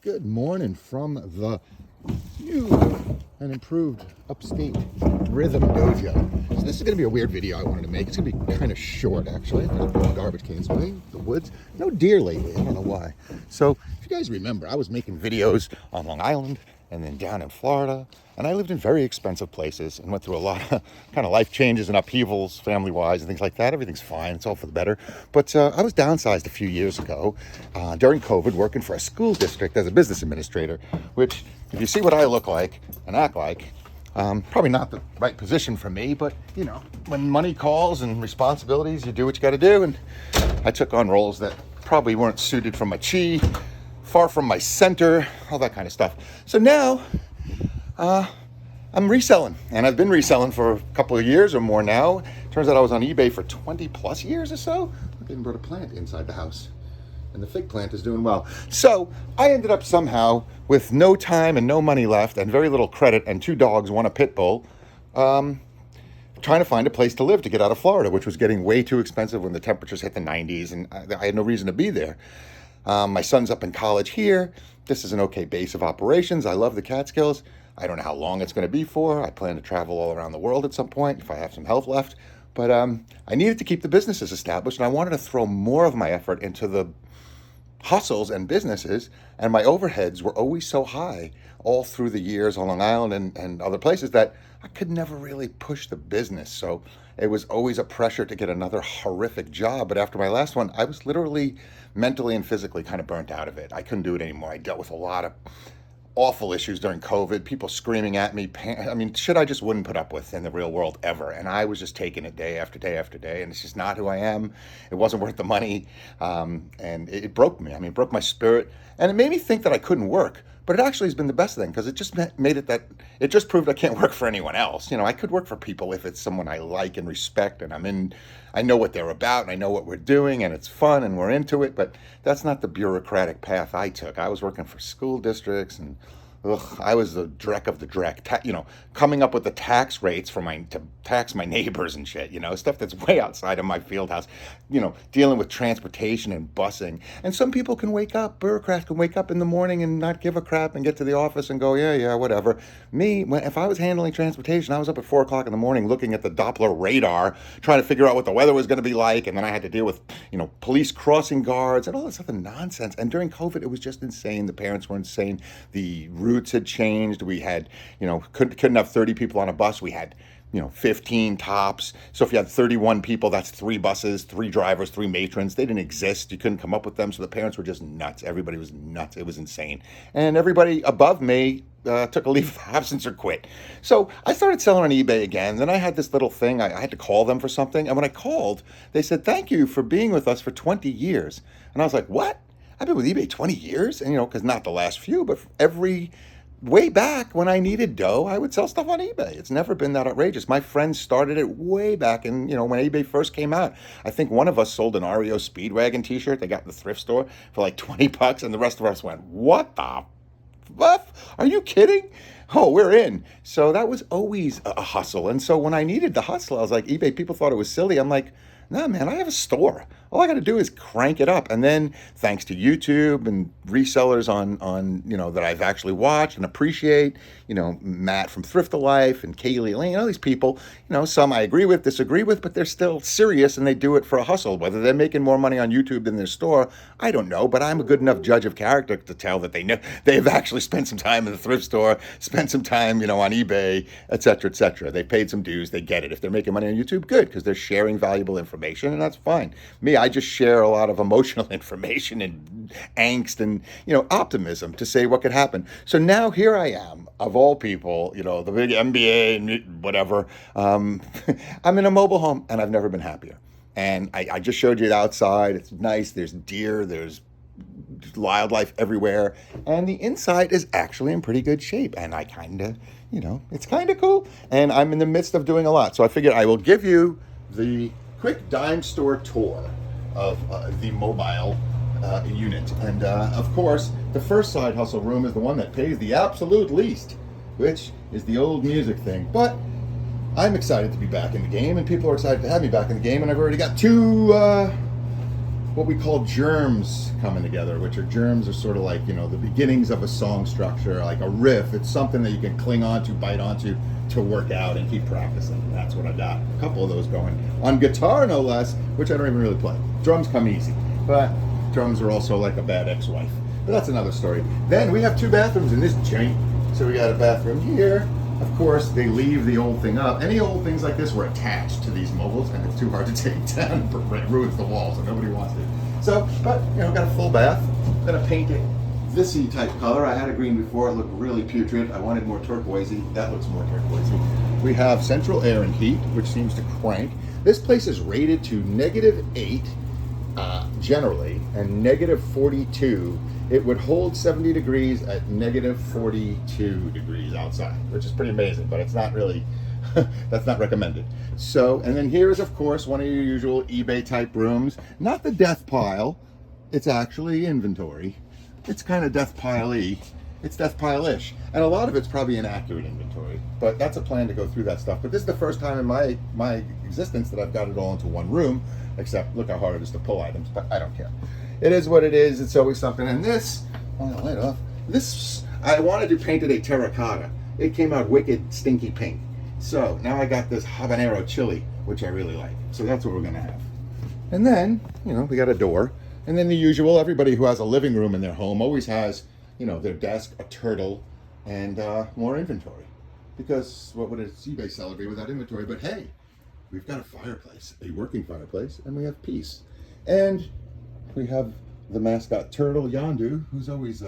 Good morning from the new and improved upstate Rhythm Dojo. So this is going to be a weird video I wanted to make. It's going to be kind of short, actually. I'm just putting garbage cans away, the woods. No deer lately. I don't know why. So if you guys remember, I was making videos on Long Island and then down in Florida. And I lived in very expensive places and went through a lot of kind of life changes and upheavals, family-wise and things like that. Everything's fine. It's all for the better. But I was downsized a few years ago during COVID, working for a school district as a business administrator, which, if you see what I look like and act like, probably not the right position for me. But, you know, when money calls and responsibilities, you do what you got to do. And I took on roles that probably weren't suited for my chi, far from my center, all that kind of stuff. So now I'm reselling, and I've been reselling for a couple of years or more now. Turns out I was on eBay for 20 plus years or so. Look, I even brought a plant inside the house, and the fig plant is doing well. So I ended up somehow with no time and no money left and very little credit and 2 dogs, 1 a pit bull, trying to find a place to live to get out of Florida, which was getting way too expensive when the temperatures hit the 90s, and I had no reason to be there. My son's up in college here. This is an okay base of operations. I love the Catskills. I don't know how long it's going to be for. I plan to travel all around the world at some point if I have some health left. But I needed to keep the businesses established, and I wanted to throw more of my effort into the hustles and businesses, and my overheads were always so high all through the years on Long Island and other places that I could never really push the business. So it was always a pressure to get another horrific job. But after my last one, I was literally mentally and physically kind of burnt out of it. I couldn't do it anymore. I dealt with a lot of awful issues during COVID, people screaming at me. I mean, shit I just wouldn't put up with in the real world ever. And I was just taking it day after day after day. And it's just not who I am. It wasn't worth the money. And it broke me. I mean, it broke my spirit. And it made me think that I couldn't work. But it actually has been the best thing, because it just made it that it just proved I can't work for anyone else. You know, I could work for people if it's someone I like and respect, and I know what they're about, and I know what we're doing, and it's fun, and we're into it. But that's not the bureaucratic path I took. I was working for school districts, and I was the dreck of the dreck. Coming up with the tax rates to tax my neighbors and shit. Stuff that's way outside of my field house. Dealing with transportation and busing. And some people bureaucrats can wake up in the morning and not give a crap and get to the office and go, yeah, whatever. If I was handling transportation, I was up at 4 o'clock in the morning looking at the Doppler radar, trying to figure out what the weather was going to be like, and then I had to deal with, police crossing guards and all this other nonsense. And during COVID, it was just insane. The parents were insane. The routes had changed. We had, couldn't have 30 people on a bus. We had 15 tops. So if you had 31 people, that's 3 buses, 3 drivers, 3 matrons. They didn't exist. You couldn't come up with them. So the parents were just nuts. Everybody was nuts. It was insane. And everybody above me took a leave of absence or quit. So I started selling on eBay again. Then I had this little thing. I had to call them for something. And when I called, they said, "Thank you for being with us for 20 years. And I was like, what? I've been with eBay 20 years? And, because not the last few, but way back when I needed dough, I would sell stuff on eBay. It's never been that outrageous. My friends started it way back in, when eBay first came out. I think one of us sold an REO Speedwagon t-shirt they got in the thrift store for like $20, and the rest of us went, what the F? Are you kidding? Oh, we're in. So that was always a hustle. And so when I needed the hustle, I was like, eBay, people thought it was silly. I'm like, no, man, I have a store. All I got to do is crank it up. And then thanks to YouTube and resellers on that I've actually watched and appreciate, Matt from Thrift of Life and Kaylee Lane, all these people, some I agree with, disagree with, but they're still serious and they do it for a hustle. Whether they're making more money on YouTube than their store, I don't know, but I'm a good enough judge of character to tell that they know they've actually spent some time in the thrift store, spent some time, on eBay, et cetera, et cetera. They paid some dues. They get it. If they're making money on YouTube, good, because they're sharing valuable information, and that's fine. Me, I just share a lot of emotional information and angst and, optimism to say what could happen. So now here I am, of all people, the big MBA and whatever. I'm in a mobile home, and I've never been happier. And I just showed you the outside. It's nice. There's deer. There's wildlife everywhere. And the inside is actually in pretty good shape. And I kind of, it's kind of cool. And I'm in the midst of doing a lot. So I figured I will give you the quick dime store tour of the mobile unit. And of course, the first side hustle room is the one that pays the absolute least, which is the old music thing. But I'm excited to be back in the game, and people are excited to have me back in the game, and I've already got 2 what we call germs coming together, which are germs are sort of like, you know, the beginnings of a song structure, like a riff. It's something that you can cling onto, bite onto to work out and keep practicing. And that's what I got. A couple of those going. On guitar, no less, which I don't even really play. Drums come easy, but drums are also like a bad ex-wife. But that's another story. Then we have 2 bathrooms in this joint. So we got a bathroom here. Of course, they leave the old thing up. Any old things like this were attached to these mobiles, and it's too hard to take down. It ruins the walls, and nobody wants it. So, but, you know, got a full bath. I'm gonna paint it this-y type color. I had a green before, it looked really putrid. I wanted more turquoisey. That looks more turquoisey. We have central air and heat, which seems to crank. This place is rated to -8, generally, and -42. It would hold 70 degrees at -42 degrees outside, which is pretty amazing, but it's not really, that's not recommended. So, and then here is, of course, one of your usual eBay type rooms. Not the death pile, it's actually inventory. It's kind of death pile-y. It's death pile-ish. And a lot of it's probably inaccurate inventory, but that's a plan to go through that stuff. But this is the first time in my existence that I've got it all into one room, except look how hard it is to pull items, but I don't care. It is what it is. It's always something. And this, oh, light off. This, I wanted to paint it a terracotta. It came out wicked, stinky pink. So now I got this habanero chili, which I really like. So that's what we're gonna have. And then, you know, we got a door. And then the usual, everybody who has a living room in their home always has, you know, their desk, a turtle, and more inventory. Because what would a eBay seller be without inventory? But hey, we've got a fireplace, a working fireplace, and we have peace. And we have the mascot turtle, Yandu, who's always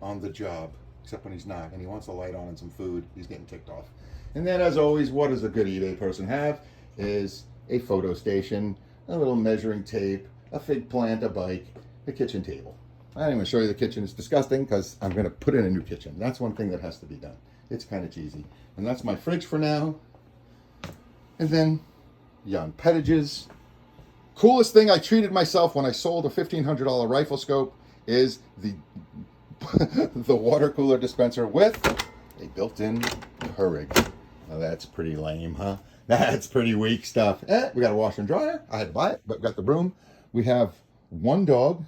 on the job, except when he's not, and he wants a light on and some food. He's getting ticked off. And then, as always, what does a good eBay person have? Is a photo station, a little measuring tape, a fig plant, a bike, a kitchen table. I didn't even show you the kitchen. It's disgusting because I'm going to put in a new kitchen. That's one thing that has to be done. It's kind of cheesy. And that's my fridge for now. And then, Jan Pettages. Coolest thing I treated myself when I sold a $1,500 rifle scope is the the water cooler dispenser with a built-in Keurig. Now that's pretty lame, huh? That's pretty weak stuff. We got a washer and dryer. I had to buy it, but got the broom. We have one dog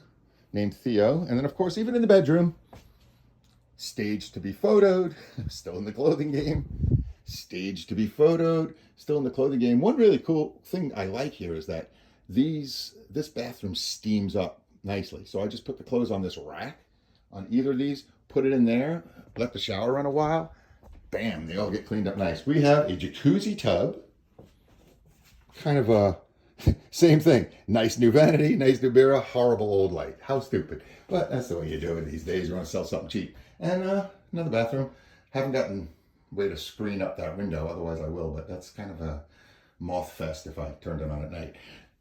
named Theo, and then of course, even in the bedroom, staged to be photoed, still in the clothing game. Staged to be photoed, still in the clothing game. One really cool thing I like here is that this bathroom steams up nicely. So I just put the clothes on this rack on either of these, put it in there, let the shower run a while, bam, they all get cleaned up nice. We have a jacuzzi tub, kind of a same thing. Nice new vanity, nice new mirror, horrible old light. How stupid. But that's the way you do it these days. You want to sell something cheap. And another bathroom. Haven't gotten way to screen up that window, otherwise I will, but that's kind of a moth fest if I turned it on at night.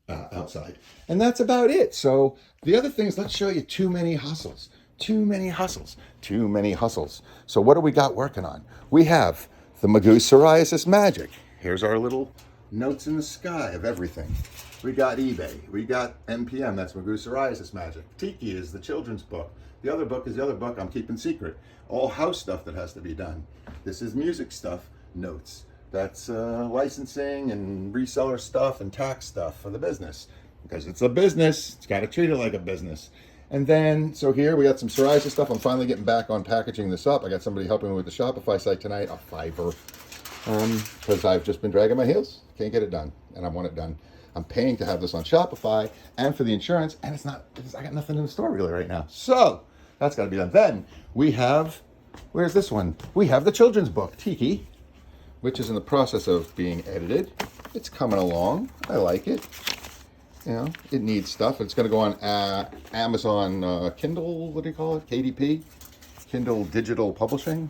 Outside. And that's about it. So the other thing is, let's show you too many hustles. Too many hustles. Too many hustles. So what do we got working on? We have the Magoo Psoriasis Magic. Here's our little notes in the sky of everything. We got eBay. We got NPM. That's Magoo Psoriasis Magic. Tiki is the children's book. The other book is the other book I'm keeping secret. All house stuff that has to be done. This is music stuff. Notes. That's licensing and reseller stuff and tax stuff for the business. Because it's a business, it's got to treat it like a business. And then, so here we got some psoriasis stuff. I'm finally getting back on packaging this up. I got somebody helping me with the Shopify site tonight, a Fiverr. Because I've just been dragging my heels. Can't get it done, and I want it done. I'm paying to have this on Shopify and for the insurance, and I got nothing in the store really right now. So, that's got to be done. Then, we have, where's this one? We have the children's book, Tiki, which is in the process of being edited. It's coming along. I like it. You know, it needs stuff. It's going to go on Amazon Kindle, what do you call it? KDP, Kindle Digital Publishing.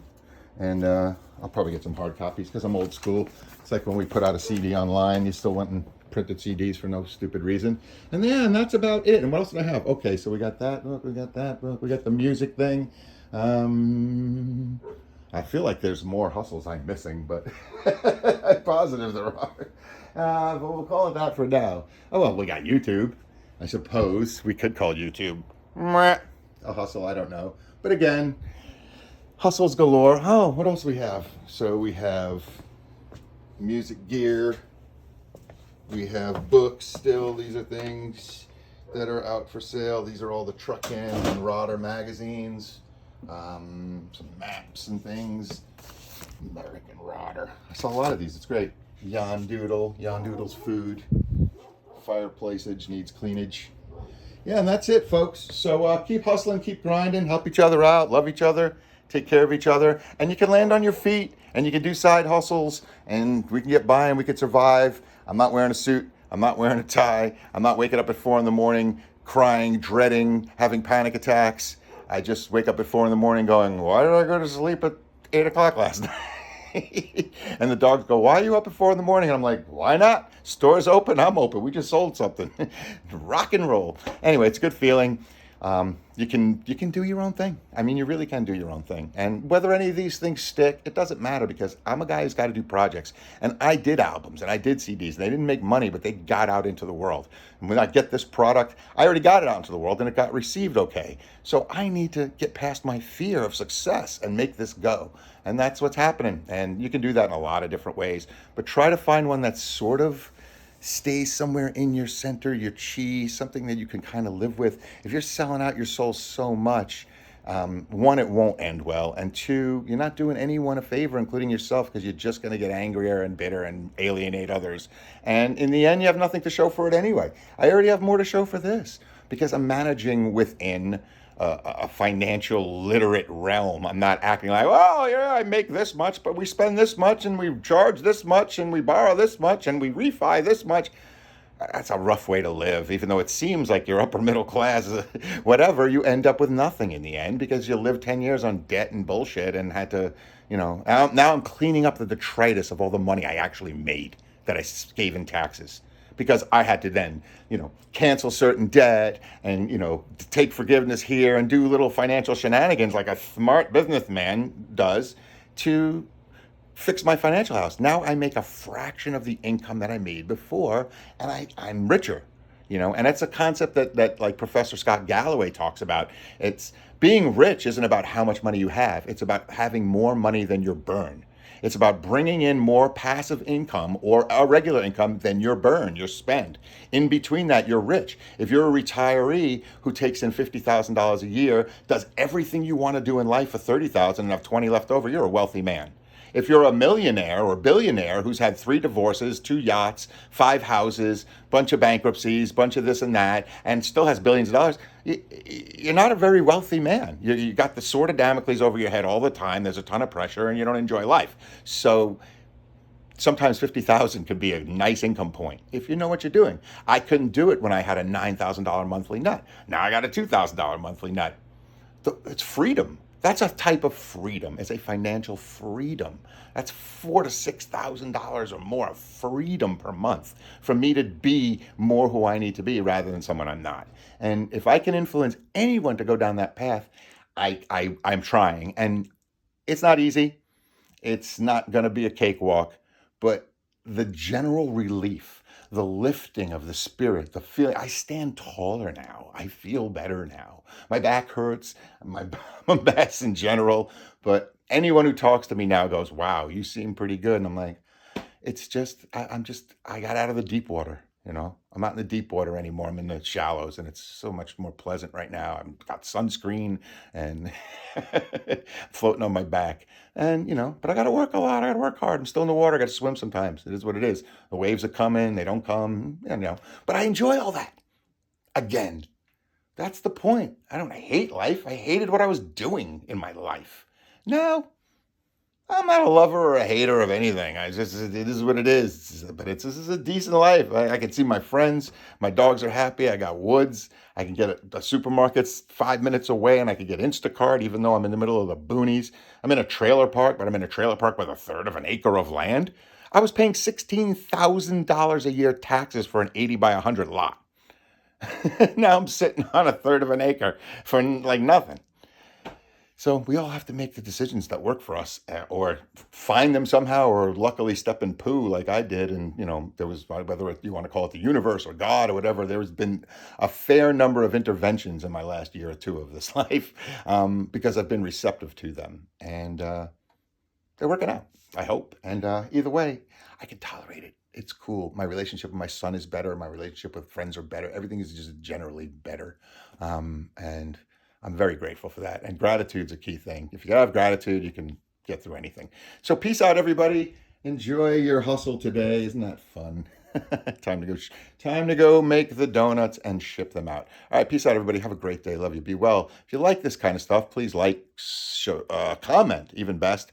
And I'll probably get some hard copies because I'm old school. It's like when we put out a CD online, you still want printed CDs for no stupid reason. And then that's about it. And what else did I have? Okay, so we got that. Look, we got that. Look, we got the music thing. I feel like there's more hustles I'm missing, but I'm positive there are. But we'll call it that for now. Oh, well, we got YouTube. I suppose we could call YouTube a hustle. I don't know. But again, hustles galore. Oh, what else do we have? So we have music gear. We have books still. These are things. that are out for sale. These are all the Truckin and Rodder magazines. Some maps and things. American Rodder. I saw a lot of these. It's great. Doodle's food. Fireplaceage needs cleanage. Yeah, and that's it, folks. So keep hustling, keep grinding, help each other out, love each other, take care of each other, and you can land on your feet, and you can do side hustles, and we can get by and we can survive. I'm not wearing a suit. I'm not wearing a tie. I'm not waking up at 4 in the morning, crying, dreading, having panic attacks. I just wake up at 4 in the morning going, why did I go to sleep at 8 o'clock last night? And the dogs go, why are you up at 4 in the morning? And I'm like, why not? Store's open, I'm open. We just sold something. Rock and roll. Anyway, it's a good feeling. You can do your own thing. I mean, you really can do your own thing. And whether any of these things stick, it doesn't matter, because I'm a guy who's got to do projects. And I did albums and I did CDs. And they didn't make money, but they got out into the world. And when I get this product, I already got it out into the world and it got received okay. So I need to get past my fear of success and make this go. And that's what's happening. And you can do that in a lot of different ways. But try to find one that's sort of stays somewhere in your center, your chi, something that you can kind of live with. If you're selling out your soul so much, one, it won't end well. And two, you're not doing anyone a favor, including yourself, because you're just going to get angrier and bitter and alienate others. And in the end, you have nothing to show for it anyway. I already have more to show for this, because I'm managing within a financial literate realm. I'm not acting like, well, yeah, I make this much, but we spend this much and we charge this much and we borrow this much and we refi this much. That's a rough way to live. Even though it seems like you're upper middle class, whatever, you end up with nothing in the end, because you lived 10 years on debt and bullshit and had to, now I'm cleaning up the detritus of all the money I actually made that I gave in taxes. Because I had to then, cancel certain debt and, take forgiveness here and do little financial shenanigans like a smart businessman does to fix my financial house. Now I make a fraction of the income that I made before, and I'm richer, and that's a concept that like Professor Scott Galloway talks about. It's being rich isn't about how much money you have. It's about having more money than your burn. It's about bringing in more passive income or a regular income than your burn, your spend. In between that, you're rich. If you're a retiree who takes in $50,000 a year, does everything you want to do in life for $30,000 and have 20 left over, you're a wealthy man. If you're a millionaire or billionaire who's had 3 divorces, 2 yachts, 5 houses, bunch of bankruptcies, bunch of this and that, and still has billions of dollars, you're not a very wealthy man. You got the sword of Damocles over your head all the time. There's a ton of pressure and you don't enjoy life. So sometimes 50,000 could be a nice income point if you know what you're doing. I couldn't do it when I had a $9,000 monthly nut. Now I got a $2,000 monthly nut. It's freedom. That's a type of freedom. It's a financial freedom. That's $4,000 to $6,000 or more of freedom per month for me to be more who I need to be rather than someone I'm not. And if I can influence anyone to go down that path, I'm trying. And it's not easy. It's not going to be a cakewalk, but the general relief, the lifting of the spirit, the feeling, I stand taller now. I feel better now. My back hurts, my back's in general, but anyone who talks to me now goes, wow, you seem pretty good. And I'm like, it's just, I got out of the deep water, I'm not in the deep water anymore. I'm in the shallows, and it's so much more pleasant right now. I've got sunscreen and floating on my back. And, but I got to work a lot. I got to work hard. I'm still in the water. I got to swim sometimes. It is what it is. The waves are coming. They don't come, but I enjoy all that. Again, that's the point. I don't hate life. I hated what I was doing in my life. No, I'm not a lover or a hater of anything. It is what it is. But this is a decent life. I can see my friends. My dogs are happy. I got woods. I can get a supermarket's 5 minutes away, and I can get Instacart, even though I'm in the middle of the boonies. I'm in a trailer park, but I'm in a trailer park with 1/3 of an acre of land. I was paying $16,000 a year taxes for an 80 by 100 lot. Now I'm sitting on 1/3 of an acre for like nothing. So we all have to make the decisions that work for us, or find them somehow, or luckily step in poo like I did. And, there was, whether you want to call it the universe or God or whatever, there's been a fair number of interventions in my last year or two of this life, because I've been receptive to them. And they're working out, I hope. And either way, I can tolerate it. it's cool. My relationship with my son is better. My relationship with friends are better. Everything is just generally better. And I'm very grateful for that. And gratitude's a key thing. If you have gratitude, you can get through anything. So peace out, everybody. Enjoy your hustle today. Isn't that fun? Time to go make the donuts and ship them out. All right, peace out, everybody. Have a great day. Love you. Be well. If you like this kind of stuff, please like, comment, even best.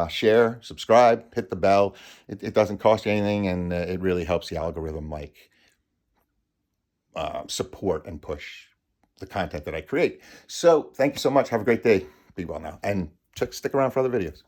Share, subscribe, hit the bell. It doesn't cost you anything, and it really helps the algorithm support and push the content that I create. So thank you so much. Have a great day. Be well now, and stick around for other videos.